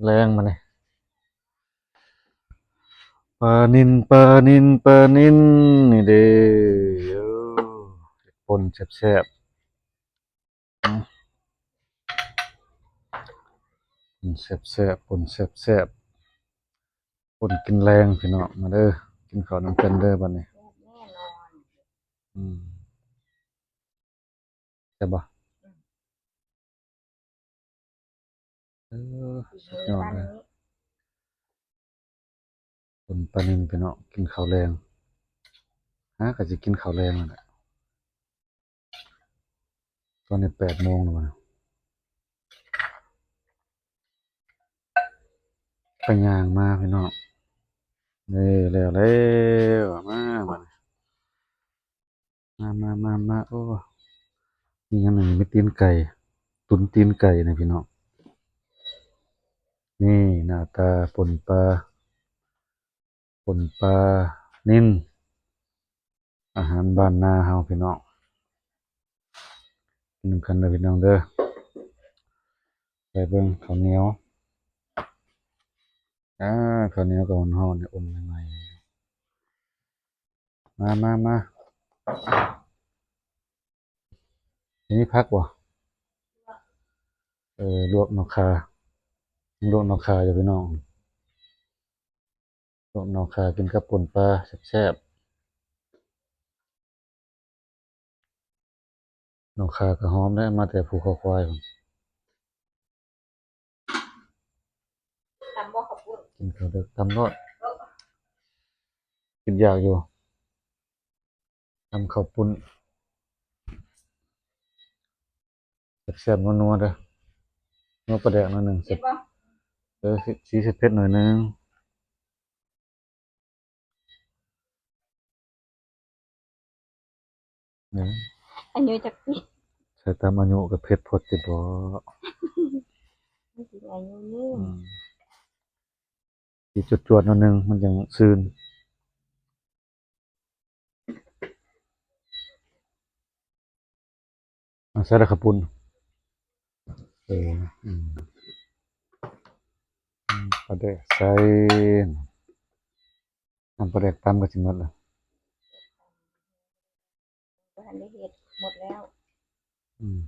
แรงมาเลยปลานินนี่เด้อปนแซ่บๆปนแซ่บๆปนแซ่บๆปนกินแรงพี่น้องมาเด้อกินข้าวน้ำกันเด้อบัดนี้แน่นอนอืมใช่บ่เออฝีสุดมือยอดเลยร้านนี้ปนปลานินพี่น้องกินข้าวแรงก็สิกินข้าวแรงนั่นแหละตอนนี้8 โมงแล้วมันไปย่างมาพี่น้องนี่แล้วมาโอ้มีอย่างหนึ่งมีตีนไก่ตุ๋นตีนไก่นะพี่น้องนี่หน้าตาปนปลานิ่นอาหารบ้านนาเฮาพี่น้องกินนำกันเด้อพี่น้องเด้อไปเบิ่งข้าวเหนียวอ่าข้าวเหนียวกับฮ้อนๆเนี่ยอมใหม่ๆมาทีนี้พักบ่ลวกนอกคาลวกนอกคาอยู่พี่น้องลวกนอกคากินกับป่นปลาแซ่บๆนอกคาก็หอมได้มาแต่ภูเขาควายพุ่นตำบ่ขอบคุณกินข้าวเด้อตำรสกินยากอยู่ตำข้าวปุ้นแซ่บๆนัวๆเด้อนัวปลาแดกหน่อยหนึงเจ็บบ่สีเผ็ดๆหน่อยหนึงเนี่ย อันนี้จะปิดใส่ตามอายุกับเผ็ดพดติบ่ไม่ถึงอายุยืนอืมสิจวดๆหน่อยหนึงมันจังซื่นใส่แต่ข้าวปุ้นเอออืมปลาแดกใส่น้ำปลาแดกตำก็สิหมดแล้วบ่ทันได้เฮ็ดหมดแล้วอืม